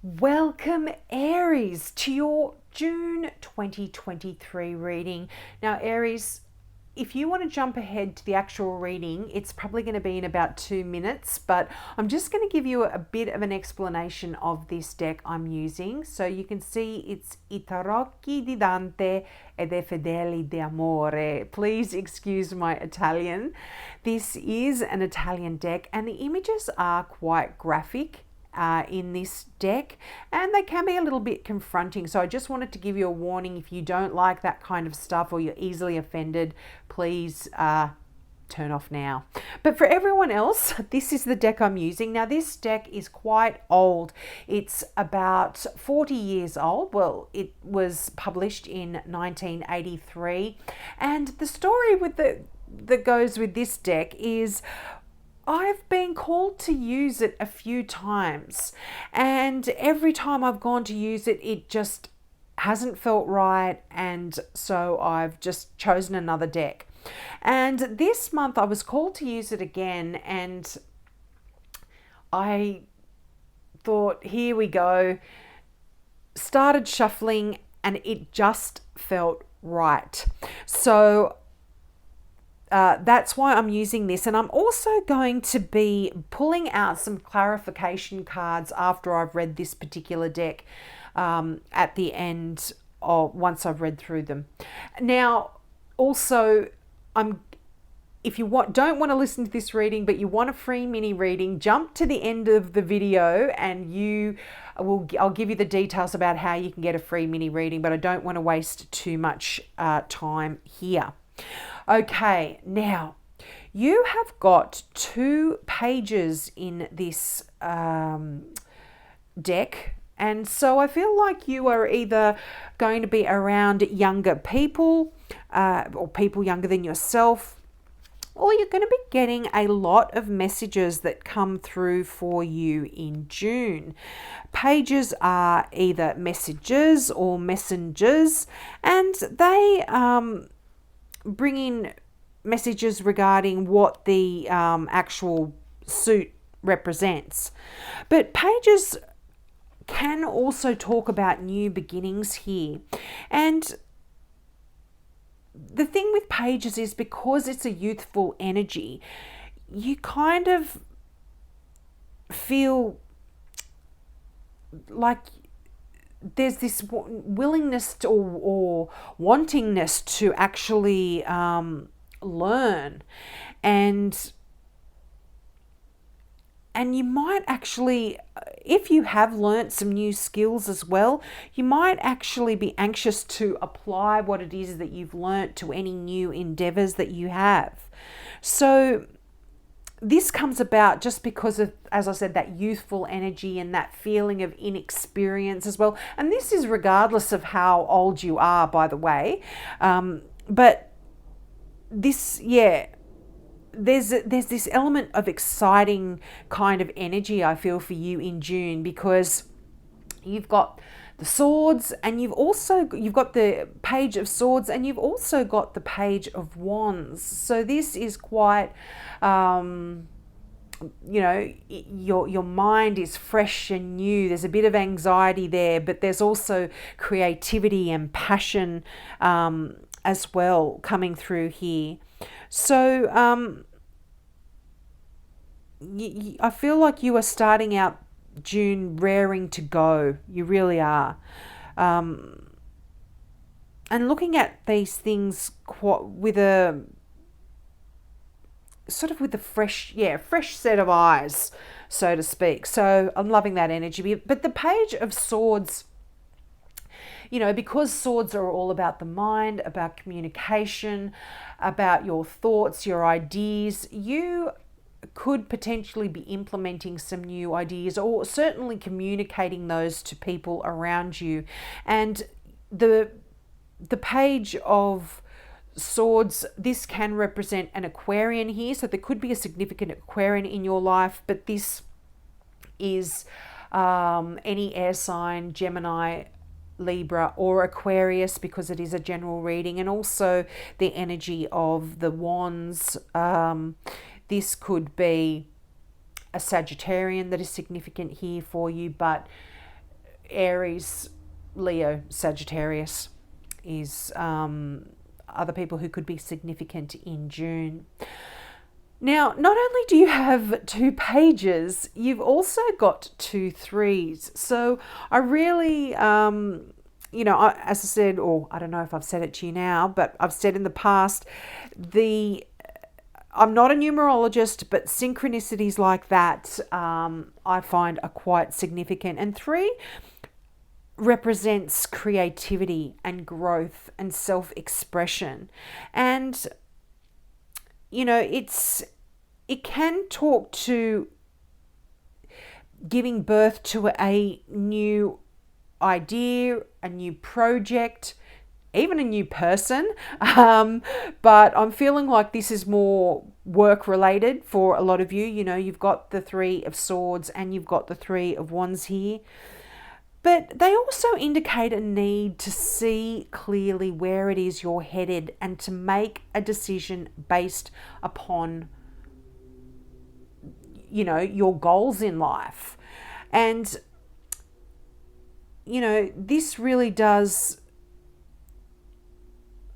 Welcome, Aries, to your June 2023 reading. Now, Aries, if you want to jump ahead to the actual reading, it's probably going to be in about 2 minutes, but I'm just going to give you a bit of an explanation of this deck I'm using. So you can see it's I tarocchi di Dante ed è fedeli di amore. Please excuse my Italian. This is an Italian deck, and the images are quite graphic in this deck, and they can be a little bit confronting. So I just wanted to give you a warning. If you don't like that kind of stuff or you're easily offended, please turn off now. But for everyone else, this is the deck I'm using. Now, this deck is quite old. It's about 40 years old. Well, it was published in 1983, and the story that goes with this deck is I've been called to use it a few times, and every time I've gone to use it, it just hasn't felt right, and so I've just chosen another deck. And this month I was called to use it again, and I thought, here we go. Started shuffling, and it just felt right. So that's why I'm using this, and I'm also going to be pulling out some clarification cards after I've read this particular deck at the end of once I've read through them. Now, also, if you don't want to listen to this reading but you want a free mini reading, jump to the end of the video and I'll give you the details about how you can get a free mini reading, but I don't want to waste too much time here. Okay, now you have got 2 pages in this deck, and so I feel like you are either going to be around younger people or people younger than yourself, or you're going to be getting a lot of messages that come through for you in June. Pages are either messages or messengers, and they bring in messages regarding what the actual suit represents. But pages can also talk about new beginnings here. And the thing with pages is, because it's a youthful energy, you kind of feel like there's this willingness to, or wantingness to actually learn, and you might actually, if you have learnt some new skills as well, you might actually be anxious to apply what it is that you've learnt to any new endeavours that you have. So this comes about just because of, as I said, that youthful energy and that feeling of inexperience as well. And this is regardless of how old you are, by the way. But this, there's this element of exciting kind of energy I feel for you in June, because you've got the swords, and you've got the page of swords, and you've also got the page of wands. So this is quite, your mind is fresh and new. There's a bit of anxiety there, but there's also creativity and passion as well coming through here. So I feel like you are starting out June raring to go. You really are. And looking at these things with a fresh set of eyes, so to speak. So I'm loving that energy. But the page of swords, because swords are all about the mind, about communication, about your thoughts, your ideas, you could potentially be implementing some new ideas, or certainly communicating those to people around you. And the page of swords, this can represent an Aquarian here, so there could be a significant Aquarian in your life, but this is any air sign, Gemini, Libra or Aquarius, because it is a general reading. And also the energy of the wands, this could be a Sagittarian that is significant here for you, but Aries, Leo, Sagittarius is other people who could be significant in June. Now, not only do you have 2 pages, you've also got 2 threes. So I really, as I said, or I don't know if I've said it to you now, but I've said in the past, I'm not a numerologist, but synchronicities like that I find are quite significant. And 3 represents creativity and growth and self-expression. And it can talk to giving birth to a new idea, a new project, even a new person. But I'm feeling like this is more work related for a lot of you. You've got the 3 of Swords and you've got the 3 of Wands here. But they also indicate a need to see clearly where it is you're headed and to make a decision based upon, your goals in life. And, this really does,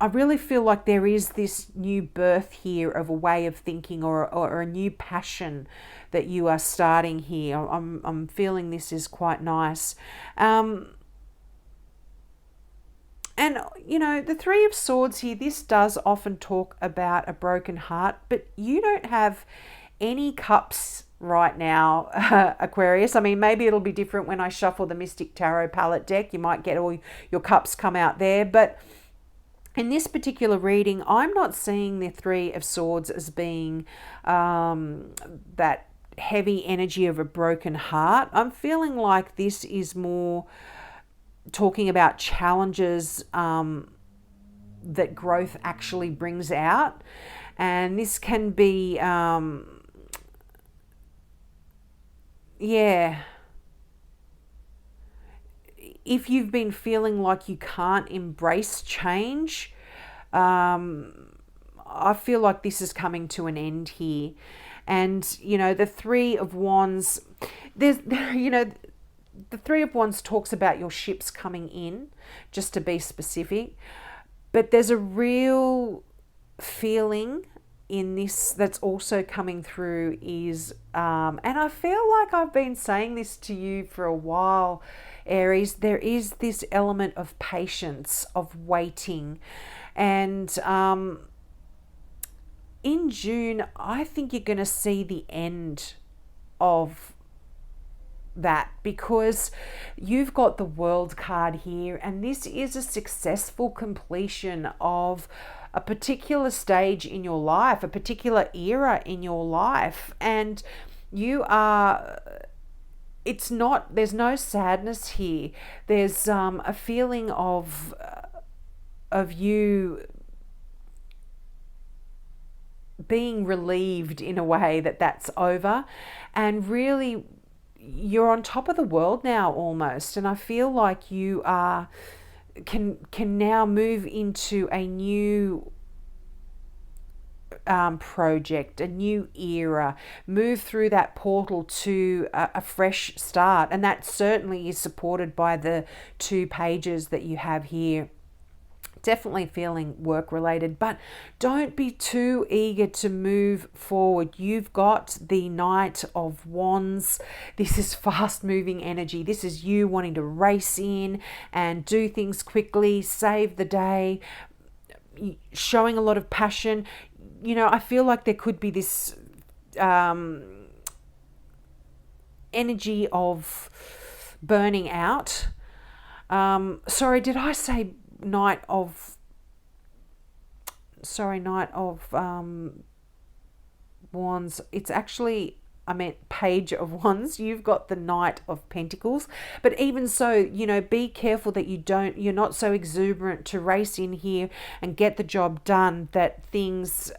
I really feel like there is this new birth here of a way of thinking or a new passion that you are starting here. I'm feeling this is quite nice. And, the 3 of Swords here, this does often talk about a broken heart, but you don't have any cups right now, Aquarius. I mean, maybe it'll be different when I shuffle the Mystic Tarot palette deck. You might get all your cups come out there, but in this particular reading, I'm not seeing the 3 of Swords as being that heavy energy of a broken heart. I'm feeling like this is more talking about challenges that growth actually brings out. And this can be, if you've been feeling like you can't embrace change, I feel like this is coming to an end here. And, the 3 of Wands, the 3 of Wands talks about your ships coming in, just to be specific. But there's a real feeling in this that's also coming through is, and I feel like I've been saying this to you for a while, Aries, there is this element of patience, of waiting. And in June, I think you're going to see the end of that, because you've got the World card here, and this is a successful completion of a particular stage in your life, a particular era in your life. And you are, there's no sadness here. There's a feeling of you being relieved in a way that that's over, and really you're on top of the world now almost. And I feel like you are can now move into a new project, a new era, move through that portal to a fresh start. And that certainly is supported by the 2 pages that you have here. Definitely feeling work related, but don't be too eager to move forward. You've got the Knight of Wands. This is fast moving energy. This is you wanting to race in and do things quickly, save the day, showing a lot of passion. I feel like there could be this energy of burning out. Sorry, did I say Knight of Wands? It's actually, I meant Page of Wands. You've got the Knight of Pentacles. But even so, be careful that you're not so exuberant to race in here and get the job done that things,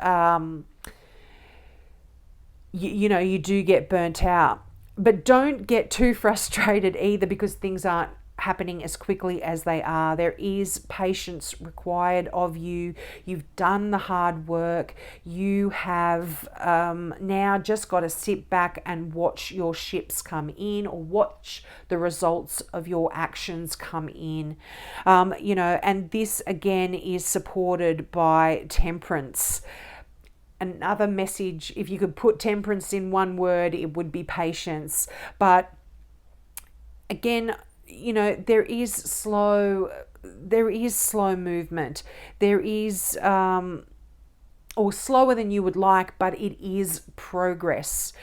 you do get burnt out. But don't get too frustrated either because things aren't happening as quickly as they are. There is patience required of you. You've done the hard work. You have now just got to sit back and watch your ships come in, or watch the results of your actions come in. And this again is supported by Temperance. Another message, if you could put Temperance in one word, it would be patience. But again, there is slow movement. There is or slower than you would like, but it is progress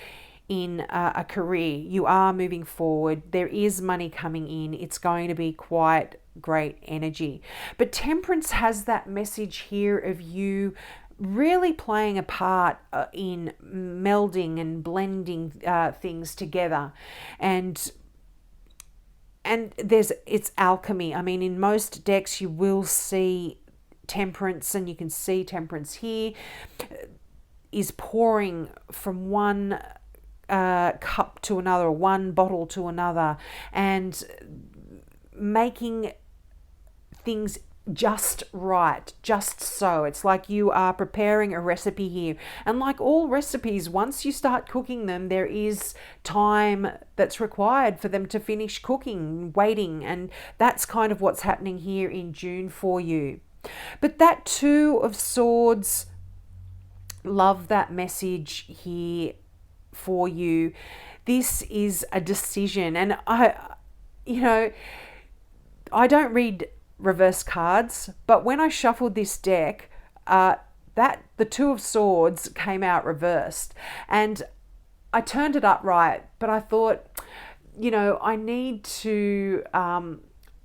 in a career. You are moving forward. There is money coming in. It's going to be quite great energy. But Temperance has that message here of you really playing a part in melding and blending things together. And it's alchemy. I mean, in most decks you will see Temperance, and you can see Temperance here is pouring from one cup to another, one bottle to another, and making things just right, just so. It's like you are preparing a recipe here. And like all recipes, once you start cooking them, there is time that's required for them to finish cooking, waiting. And that's kind of what's happening here in June for you. But that Two of Swords, love that message here for you. This is a decision. And I don't read reverse cards, but when I shuffled this deck, the Two of Swords came out reversed, and I turned it upright, but I thought, I need to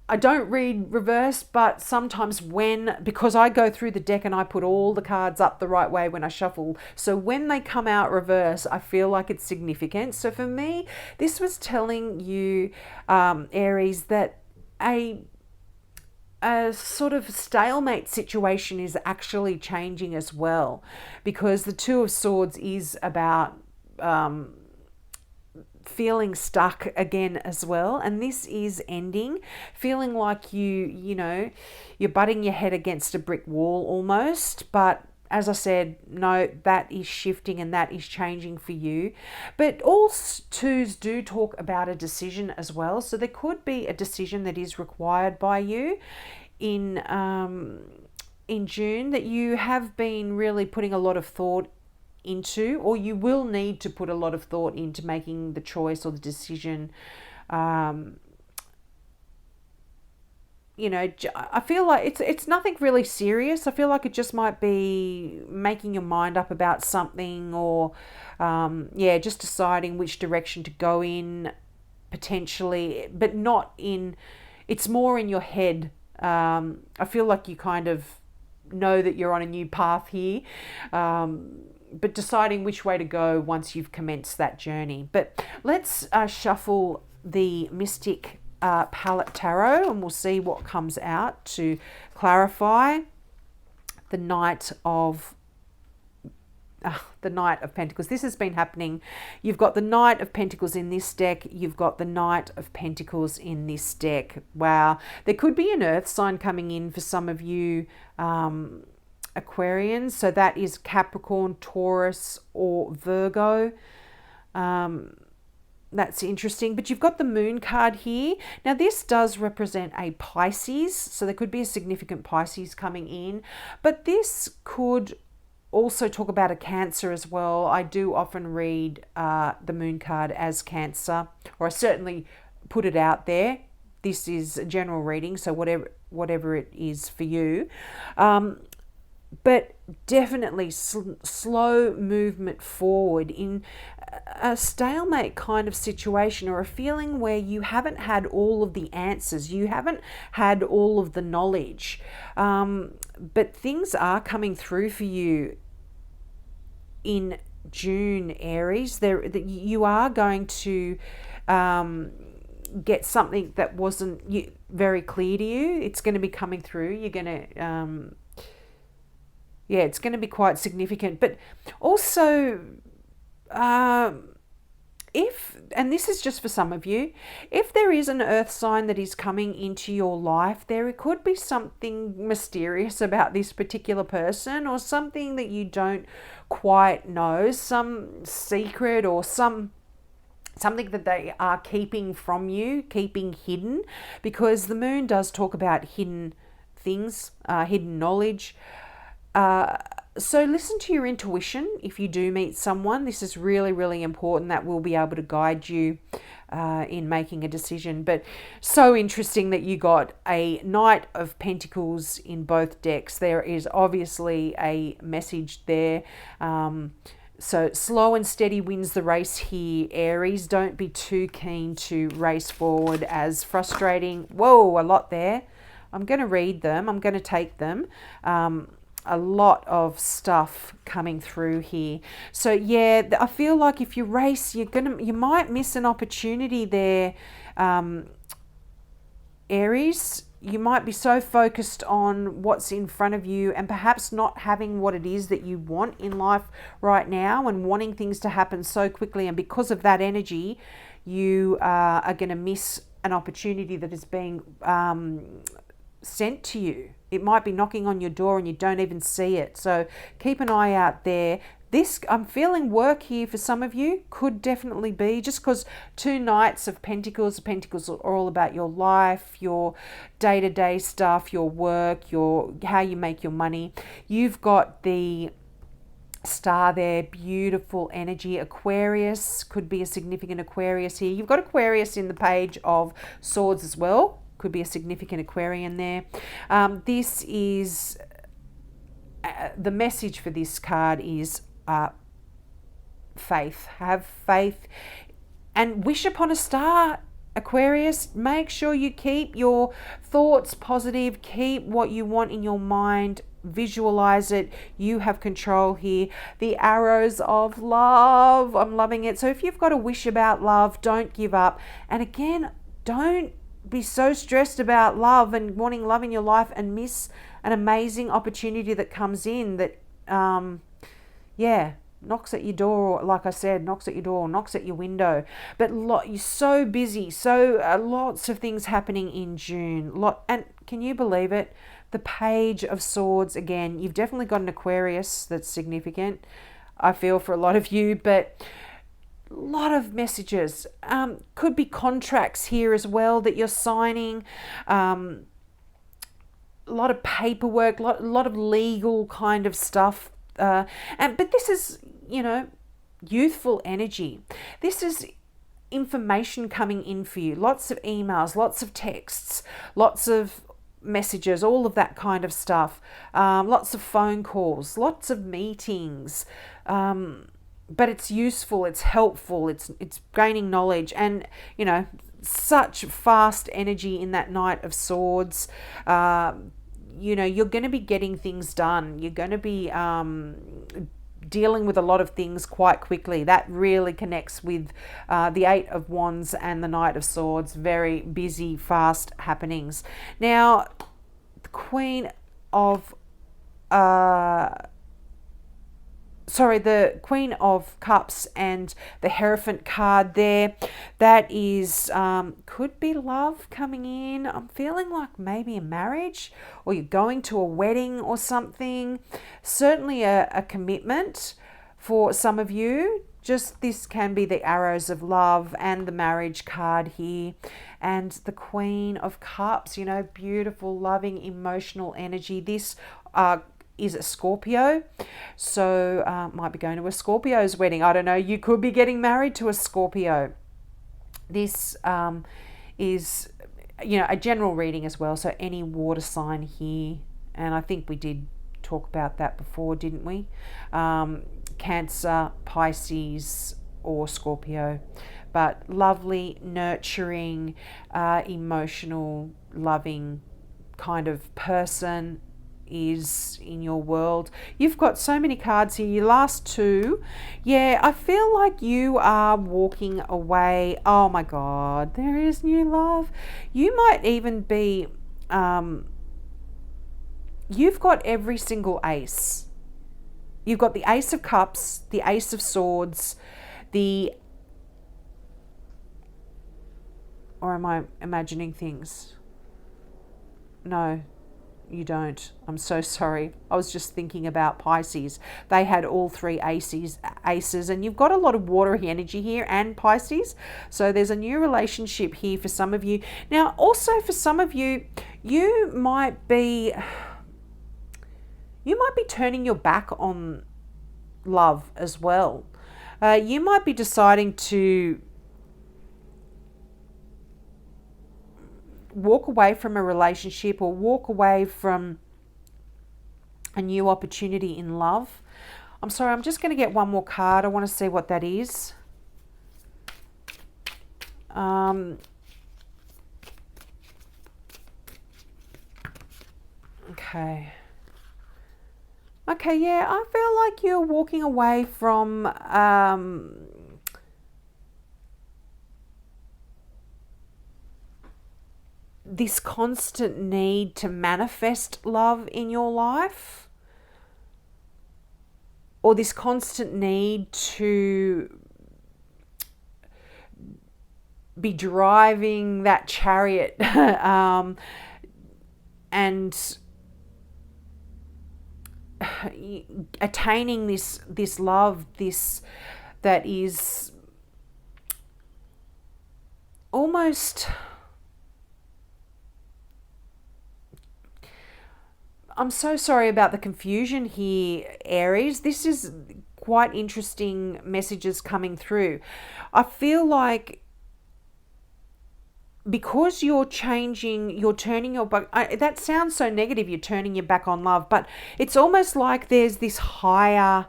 I don't read reverse, but sometimes because I go through the deck and I put all the cards up the right way when I shuffle, so when they come out reverse, I feel like it's significant. So for me, this was telling you, Aries, that a sort of stalemate situation is actually changing as well, because the Two of Swords is about feeling stuck again as well, and this is ending, feeling like you're butting your head against a brick wall almost. But as I said, no, that is shifting and that is changing for you. But all twos do talk about a decision as well, so there could be a decision that is required by you in June, that you have been really putting a lot of thought into, or you will need to put a lot of thought into making the choice or the decision. I feel like it's nothing really serious. I feel like it just might be making your mind up about something, or just deciding which direction to go in potentially, but not in. It's more in your head. I feel like you kind of know that you're on a new path here. But deciding which way to go once you've commenced that journey. But let's shuffle the Mystic Palette Tarot, and we'll see what comes out to clarify the Knight of Pentacles. This has been happening. You've got the Knight of Pentacles in this deck. You've got the Knight of Pentacles in this deck. Wow. There could be an earth sign coming in for some of you Aquarians. So that is Capricorn, Taurus, or Virgo. That's interesting. But you've got the Moon card here. Now this does represent a Pisces. So there could be a significant Pisces coming in. But this could also talk about a Cancer as well. I do often read the Moon card as Cancer, or I certainly put it out there. This is a general reading, so whatever it is for you. But definitely slow movement forward in a stalemate kind of situation, or a feeling where you haven't had all of the answers, you haven't had all of the knowledge, but things are coming through for you in June, Aries. You are going to get something that wasn't very clear to you. It's going to be coming through. You're going to it's going to be quite significant. But also, and this is just for some of you, if there is an earth sign that is coming into your life, there could be something mysterious about this particular person, or something that you don't quite know, some secret, or something that they are keeping from you, keeping hidden, because the moon does talk about hidden things, hidden knowledge. So listen to your intuition if you do meet someone. This is really, really important. That will be able to guide you in making a decision. But so interesting that you got a Knight of Pentacles in both decks. There is obviously a message there. So slow and steady wins the race here, Aries. Don't be too keen to race forward. As frustrating. Whoa, a lot there. I'm going to read them. I'm going to take them. A lot of stuff coming through here. So yeah, I feel like if you race, you might miss an opportunity there, Aries. You might be so focused on what's in front of you, and perhaps not having what it is that you want in life right now, and wanting things to happen so quickly. And because of that energy, you are going to miss an opportunity that is being sent to you. It might be knocking on your door and you don't even see it. So keep an eye out there. This, I'm feeling work here for some of you, could definitely be, just because two Knights of Pentacles. Pentacles are all about your life, your day-to-day stuff, your work, how you make your money. You've got the Star there, beautiful energy. Aquarius, could be a significant Aquarius here. You've got Aquarius in the Page of Swords as well. Could be a significant Aquarian there. This is the message for this card is faith. Have faith and wish upon a star, Aquarius. Make sure you keep your thoughts positive. Keep what you want in your mind. Visualize it. You have control here. The arrows of love. I'm loving it. So if you've got a wish about love, don't give up. And again, don't be so stressed about love and wanting love in your life and miss an amazing opportunity that comes in that, knocks at your door, like I said, knocks at your door, knocks at your window. But you're so busy, so lots of things happening in June. And can you believe it? The Page of Swords, again, you've definitely got an Aquarius that's significant, I feel, for a lot of you, but lot of messages. Could be contracts here as well that you're signing. A lot of paperwork, lot of legal kind of stuff. But this is, youthful energy. This is information coming in for you. Lots of emails, lots of texts, lots of messages, all of that kind of stuff. Lots of phone calls, lots of meetings. But it's useful, it's helpful, it's gaining knowledge, and such fast energy in that Knight of Swords. You're going to be getting things done. You're going to be dealing with a lot of things quite quickly. That really connects with the Eight of Wands and the Knight of Swords. Very busy, fast happenings. Now, the Queen of the Queen of Cups and the Hierophant card there, that is, could be love coming in. I'm feeling like maybe a marriage, or you're going to a wedding or something. Certainly a commitment for some of you. Just this can be the arrows of love and the marriage card here. And the Queen of Cups, beautiful, loving, emotional energy. This is a Scorpio, so might be going to a Scorpio's wedding. I don't know. You could be getting married to a Scorpio. This is, a general reading as well. So any water sign here, and I think we did talk about that before, didn't we? Cancer, Pisces, or Scorpio. But lovely, nurturing, emotional, loving kind of person is in your world. You've got so many cards here. Your last two, I feel like you are walking away. Oh my God, there is new love. You might even be you've got every single ace. You've got the Ace of Cups, the Ace of Swords, the Or am I imagining things? No, you don't. I'm so sorry. I was just thinking about Pisces. They had all three aces, and you've got a lot of watery energy here and Pisces. So there's a new relationship here for some of you. Now, also for some of you, you might be turning your back on love as well. You might be deciding to walk away from a relationship or walk away from a new opportunity in love. I'm sorry, I'm just going to get one more card. I want to see what that is. Okay. Okay, yeah, I feel like you're walking away from this constant need to manifest love in your life, or this constant need to be driving that chariot and attaining this love, this that is almost, I'm so sorry about the confusion here, Aries. This is quite interesting messages coming through. I feel like because you're changing, you're turning your back. That sounds so negative, you're turning your back on love, but it's almost like there's this higher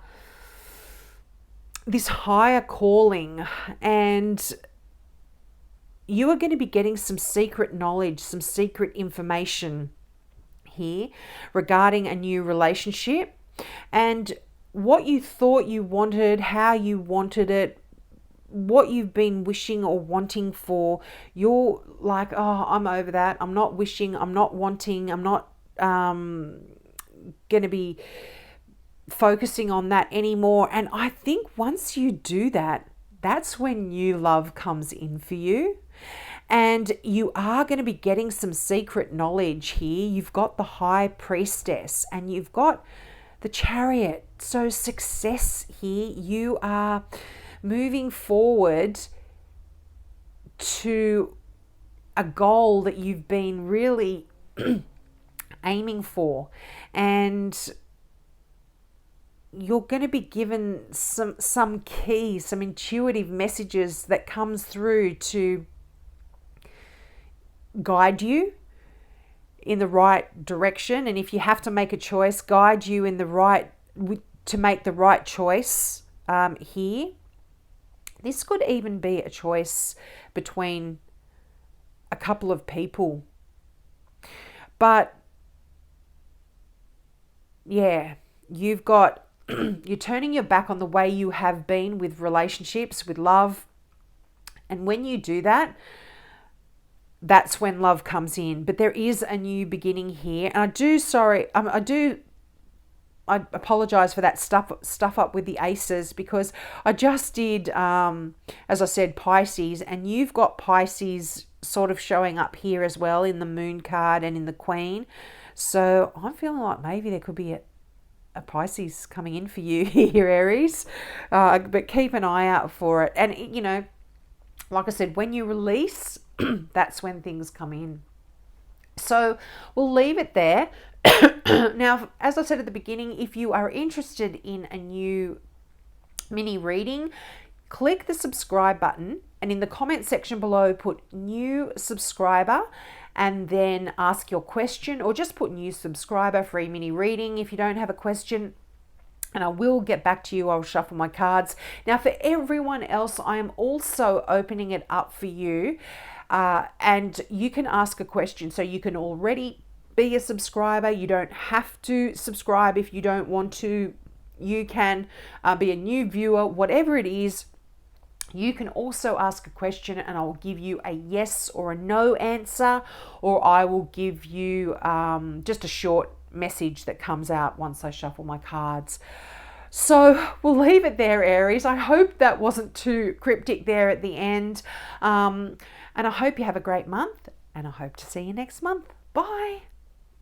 calling, and you are going to be getting some secret knowledge, some secret information here regarding a new relationship, and what you thought you wanted, how you wanted it, what you've been wishing or wanting for. You're like, oh, I'm over that. I'm not wishing, I'm not wanting, I'm not going to be focusing on that anymore. And I think once you do that, that's when new love comes in for you. And you are going to be getting some secret knowledge here. You've got the High Priestess and you've got the Chariot. So success here. You are moving forward to a goal that you've been really aiming for. And you're going to be given some key, some intuitive messages that comes through to guide you in the right direction. And if you have to make a choice, guide you in the right, to make the right choice here. This could even be a choice between a couple of people. But yeah, you've got, you're turning your back on the way you have been with relationships, with love. And when you do that, that's when love comes in. But there is a new beginning here. And I apologize for that stuff up with the aces, because I just did, as I said, Pisces, and you've got Pisces sort of showing up here as well in the Moon card and in the Queen. So I'm feeling like maybe there could be a Pisces coming in for you here, Aries. But keep an eye out for it. And, you know, like I said, when you release, that's when things come in. So we'll leave it there. Now, as I said at the beginning, if you are interested in a new mini reading, click the subscribe button, and in the comment section below, put new subscriber and then ask your question, or just put new subscriber, free mini reading if you don't have a question. And I will get back to you. I'll shuffle my cards. Now, for everyone else, I am also opening it up for you. And you can ask a question. So you can already be a subscriber. You don't have to subscribe if you don't want to. You can be a new viewer, whatever it is. You can also ask a question and I'll give you a yes or a no answer, or I will give you just a short message that comes out once I shuffle my cards. So we'll leave it there, Aries. I hope that wasn't too cryptic there at the end. And I hope you have a great month, and I hope to see you next month. Bye.